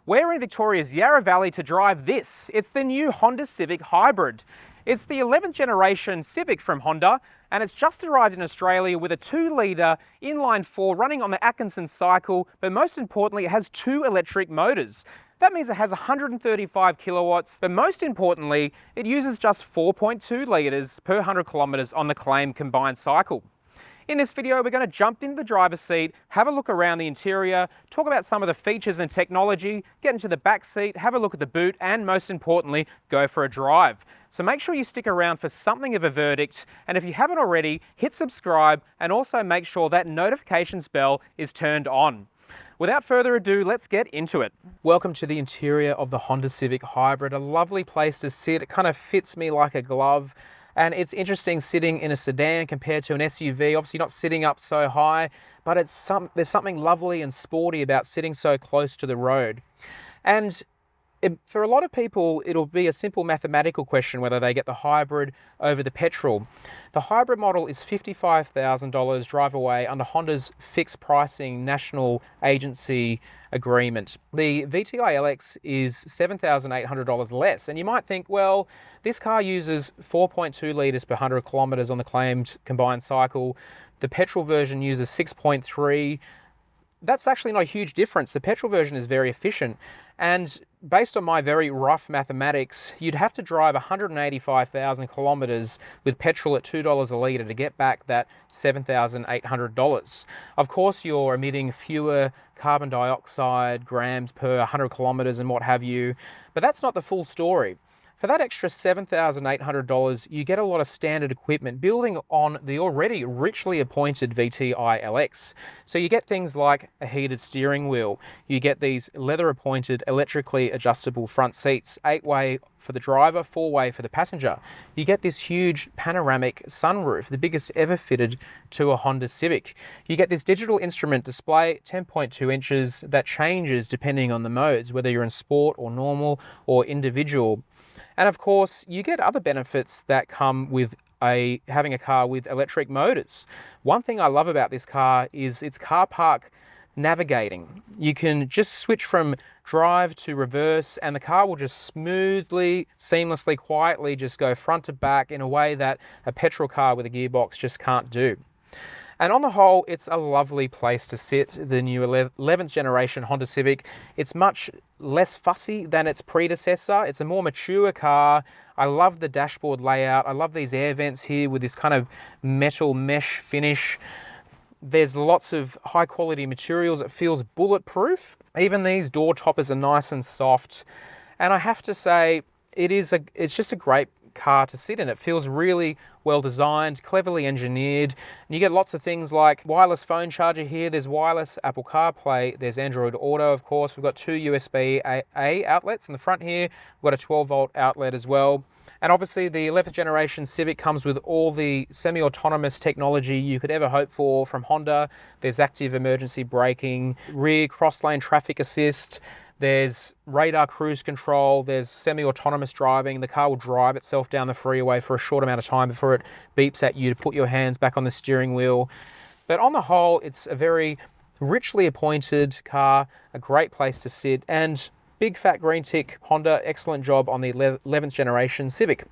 We're in Victoria's Yarra Valley to drive this. It's the new Honda Civic Hybrid. It's the 11th generation Civic from Honda, and it's just arrived in Australia with a 2-litre inline-4 running on the Atkinson cycle, but most importantly, it has 2 electric motors. That means it has 135 kilowatts, but most importantly, it uses just 4.2 litres per 100 kilometres on the claimed combined cycle. In this video, we're going to jump into the driver's seat, have a look around the interior, talk about some of the features and technology, get into the back seat, have a look at the boot, and most importantly, go for a drive. So make sure you stick around for something of a verdict, and if you haven't already, hit subscribe and also make sure that notifications bell is turned on. Without further ado, let's get into it. Welcome to the interior of the Honda Civic Hybrid, a lovely place to sit. It kind of fits me like a glove. And it's interesting sitting in a sedan compared to an SUV. Obviously not sitting up so high, but there's something lovely and sporty about sitting so close to the road. And for a lot of people, it'll be a simple mathematical question whether they get the hybrid over the petrol. The hybrid model is $55,000 drive away under Honda's fixed pricing national agency agreement. The VTi LX is $7,800 less. And you might think, well, this car uses 4.2 litres per 100 kilometres on the claimed combined cycle. The petrol version uses 6.3. That's actually not a huge difference. The petrol version is very efficient. And based on my very rough mathematics, you'd have to drive 185,000 kilometres with petrol at $2 a litre to get back that $7,800. Of course, you're emitting fewer carbon dioxide grams per 100 kilometres and what have you, but that's not the full story. For that extra $7,800, you get a lot of standard equipment building on the already richly appointed VTi LX. So you get things like a heated steering wheel, you get these leather appointed electrically adjustable front seats, 8-way for the driver, 4-way for the passenger. You get this huge panoramic sunroof, the biggest ever fitted to a Honda Civic. You get this digital instrument display, 10.2 inches, that changes depending on the modes, whether you're in sport or normal or individual. And of course, you get other benefits that come with having a car with electric motors. One thing I love about this car is its car park navigating. You can just switch from drive to reverse and the car will just smoothly, seamlessly, quietly just go front to back in a way that a petrol car with a gearbox just can't do. And on the whole, it's a lovely place to sit, the new 11th generation Honda Civic. It's much less fussy than its predecessor. It's a more mature car. I love the dashboard layout. I love these air vents here with this kind of metal mesh finish. There's lots of high quality materials. It feels bulletproof. Even these door toppers are nice and soft. And I have to say, it's just a great car to sit in. It feels really well designed, cleverly engineered, and you get lots of things like wireless phone charger here. There's wireless Apple CarPlay, there's Android Auto, of course. We've got 2 USB-A outlets in the front here. We've got a 12-volt outlet as well. And obviously the 11th generation Civic comes with all the semi-autonomous technology you could ever hope for from Honda. There's active emergency braking, rear cross-lane traffic assist, there's radar cruise control, there's semi-autonomous driving. The car will drive itself down the freeway for a short amount of time before it beeps at you to put your hands back on the steering wheel. But on the whole, it's a very richly appointed car, a great place to sit, and big fat green tick, Honda, excellent job on the 11th generation Civic.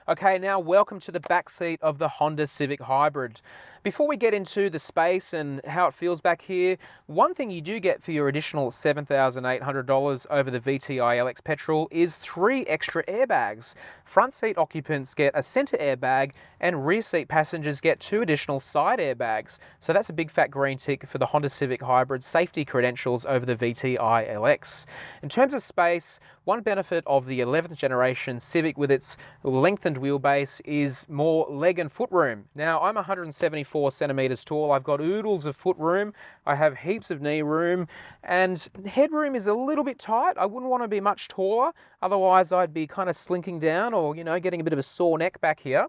Okay, now welcome to the back seat of the Honda Civic Hybrid. Before we get into the space and how it feels back here, one thing you do get for your additional $7,800 over the VTi LX petrol is 3 extra airbags. Front seat occupants get a center airbag and rear seat passengers get 2 additional side airbags. So that's a big fat green tick for the Honda Civic Hybrid safety credentials over the VTi LX. In terms of space, one benefit of the 11th generation Civic with its lengthened wheelbase is more leg and foot room. Now, I'm 174 centimeters tall. I've got oodles of foot room. I have heaps of knee room, and headroom is a little bit tight. I wouldn't want to be much taller. Otherwise, I'd be kind of slinking down or, getting a bit of a sore neck back here.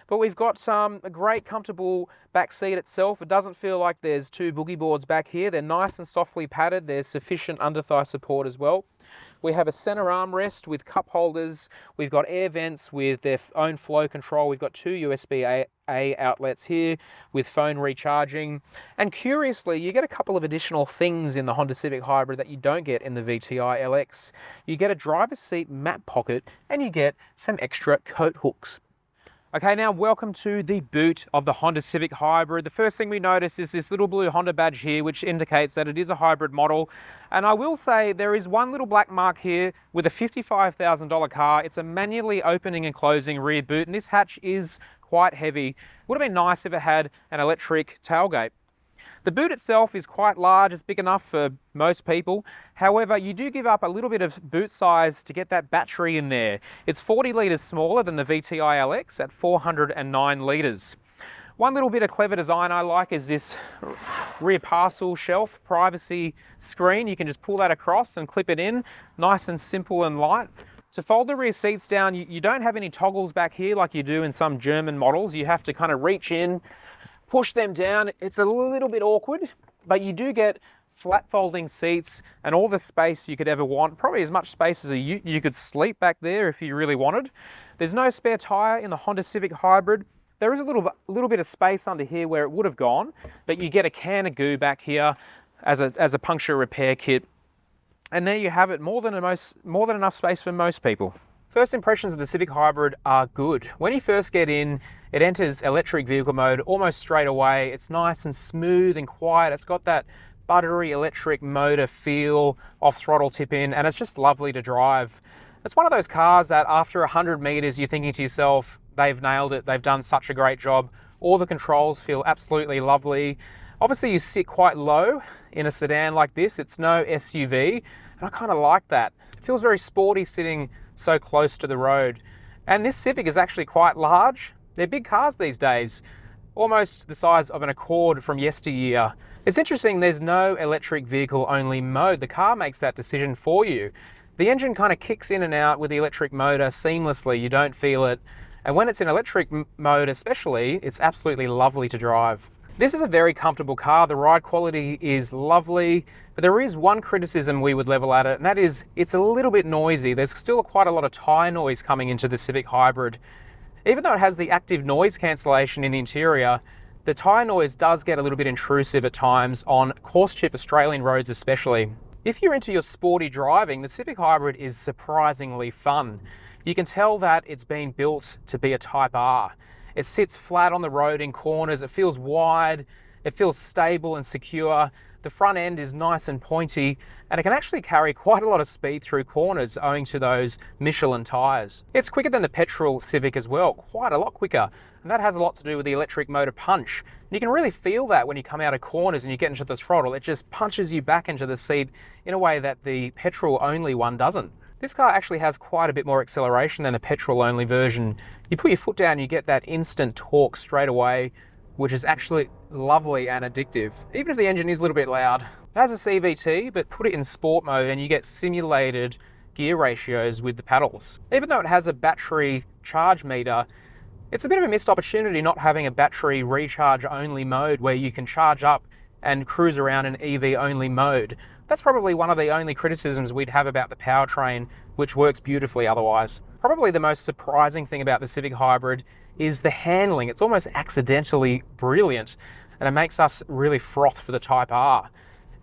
But we've got a great comfortable back seat itself. It doesn't feel like there's two boogie boards back here. They're nice and softly padded. There's sufficient under-thigh support as well. We have a center armrest with cup holders. We've got air vents with their own flow control. We've got two USB-A outlets here with phone recharging. And curiously, you get a couple of additional things in the Honda Civic Hybrid that you don't get in the VTi LX. You get a driver's seat map pocket and you get some extra coat hooks. Okay, now welcome to the boot of the Honda Civic Hybrid. The first thing we notice is this little blue Honda badge here, which indicates that it is a hybrid model. And I will say there is one little black mark here with a $55,000 car. It's a manually opening and closing rear boot, and this hatch is quite heavy. Would have been nice if it had an electric tailgate. The boot itself is quite large. It's big enough for most people. However, you do give up a little bit of boot size to get that battery in there. It's 40 litres smaller than the VTi LX at 409 litres. One little bit of clever design I like is this rear parcel shelf privacy screen. You can just pull that across and clip it in. Nice and simple and light. To fold the rear seats down, you don't have any toggles back here like you do in some German models. You have to kind of reach in, push them down. It's a little bit awkward, but you do get flat folding seats and all the space you could ever want. Probably as much space as you could sleep back there if you really wanted. There's no spare tire in the Honda Civic Hybrid. There is a little bit of space under here where it would have gone, but you get a can of goo back here as a puncture repair kit. And there you have it, more than enough space for most people. First impressions of the Civic Hybrid are good. When you first get in, it enters electric vehicle mode almost straight away. It's nice and smooth and quiet. It's got that buttery electric motor feel, off throttle tip in, and it's just lovely to drive. It's one of those cars that after 100 meters, you're thinking to yourself, they've nailed it. They've done such a great job. All the controls feel absolutely lovely. Obviously you sit quite low in a sedan like this. It's no SUV, and I kind of like that. It feels very sporty sitting so close to the road. And this Civic is actually quite large. They're big cars these days, almost the size of an Accord from yesteryear. It's interesting, there's no electric vehicle only mode. The car makes that decision for you. The engine kind of kicks in and out with the electric motor seamlessly. You don't feel it. And when it's in electric mode especially, it's absolutely lovely to drive. This is a very comfortable car. The ride quality is lovely, but there is one criticism we would level at it, and that is it's a little bit noisy. There's still quite a lot of tyre noise coming into the Civic Hybrid. Even though it has the active noise cancellation in the interior, the tyre noise does get a little bit intrusive at times on coarse-chip Australian roads especially. If you're into your sporty driving, the Civic Hybrid is surprisingly fun. You can tell that it's been built to be a Type R. It sits flat on the road in corners, it feels wide, it feels stable and secure. The front end is nice and pointy, and it can actually carry quite a lot of speed through corners owing to those Michelin tyres. It's quicker than the petrol Civic as well, quite a lot quicker, and that has a lot to do with the electric motor punch. And you can really feel that when you come out of corners and you get into the throttle. It just punches you back into the seat in a way that the petrol only one doesn't. This car actually has quite a bit more acceleration than the petrol-only version. You put your foot down, you get that instant torque straight away, which is actually lovely and addictive. Even if the engine is a little bit loud. It has a CVT, but put it in sport mode and you get simulated gear ratios with the paddles. Even though it has a battery charge meter, it's a bit of a missed opportunity not having a battery recharge-only mode where you can charge up and cruise around in EV-only mode. That's probably one of the only criticisms we'd have about the powertrain, which works beautifully otherwise. Probably the most surprising thing about the Civic Hybrid is the handling. It's almost accidentally brilliant, and it makes us really froth for the Type R.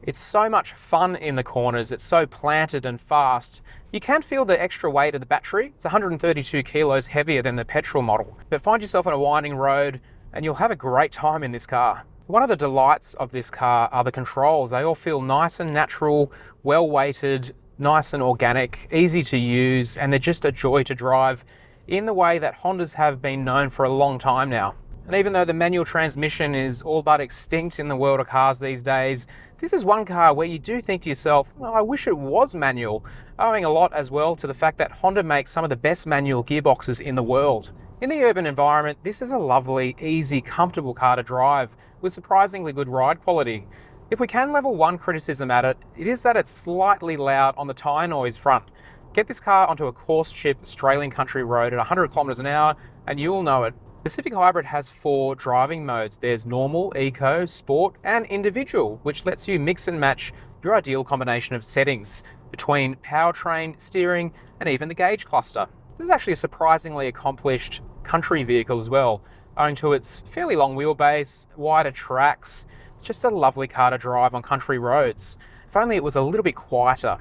It's so much fun in the corners. It's so planted and fast. You can feel the extra weight of the battery. It's 132 kilos heavier than the petrol model. But find yourself on a winding road and you'll have a great time in this car. One of the delights of this car are the controls. They all feel nice and natural, well weighted, nice and organic, easy to use, and they're just a joy to drive in the way that Hondas have been known for a long time now. And even though the manual transmission is all but extinct in the world of cars these days, this is one car where you do think to yourself, well, I wish it was manual, owing a lot as well to the fact that Honda makes some of the best manual gearboxes in the world. In the urban environment, this is a lovely, easy, comfortable car to drive with surprisingly good ride quality. If we can level one criticism at it, it is that it's slightly loud on the tyre noise front. Get this car onto a coarse chip Australian country road at 100 kilometers an hour and you'll know it. The Civic Hybrid has 4 driving modes. There's normal, eco, sport, and individual, which lets you mix and match your ideal combination of settings between powertrain, steering, and even the gauge cluster. This is actually a surprisingly accomplished country vehicle as well, owing to its fairly long wheelbase, wider tracks. It's just a lovely car to drive on country roads. If only it was a little bit quieter.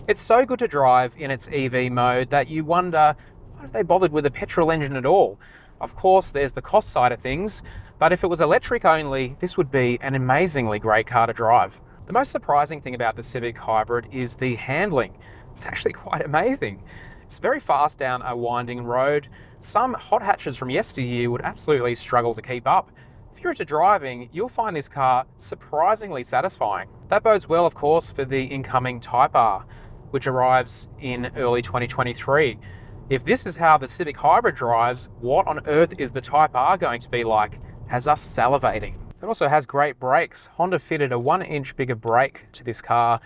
It's so good to drive in its EV mode that you wonder, why have they bothered with a petrol engine at all? Of course, there's the cost side of things, but if it was electric only, this would be an amazingly great car to drive. The most surprising thing about the Civic Hybrid is the handling. It's actually quite amazing. It's very fast down a winding road. Some hot hatches from yesteryear would absolutely struggle to keep up. If you're into driving, you'll find this car surprisingly satisfying. That bodes well, of course, for the incoming Type R, which arrives in early 2023. If this is how the Civic Hybrid drives, what on earth is the Type R going to be like? Has us salivating. It also has great brakes. Honda fitted a 1-inch bigger brake to this car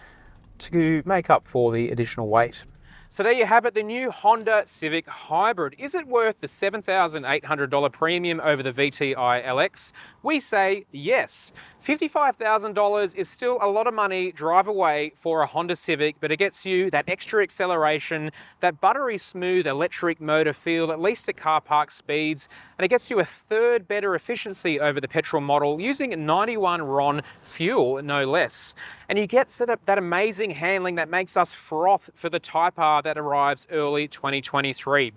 to make up for the additional weight. So there you have it, the new Honda Civic Hybrid. Is it worth the $7,800 premium over the VTi LX? We say yes. $55,000 is still a lot of money drive away for a Honda Civic, but it gets you that extra acceleration, that buttery smooth electric motor feel, at least at car park speeds, and it gets you a third better efficiency over the petrol model using 91 RON fuel, no less. And you get that amazing handling that makes us froth for the Type R that arrives early 2023.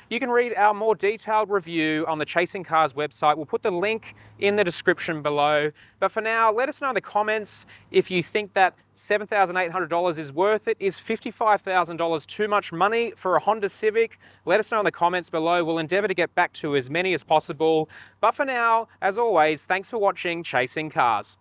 You can read our more detailed review on the Chasing Cars website. We'll put the link in the description below. But for now, let us know in the comments if you think that $7,800 is worth it. Is $55,000 too much money for a Honda Civic? Let us know in the comments below. We'll endeavor to get back to as many as possible. But for now, as always, thanks for watching Chasing Cars.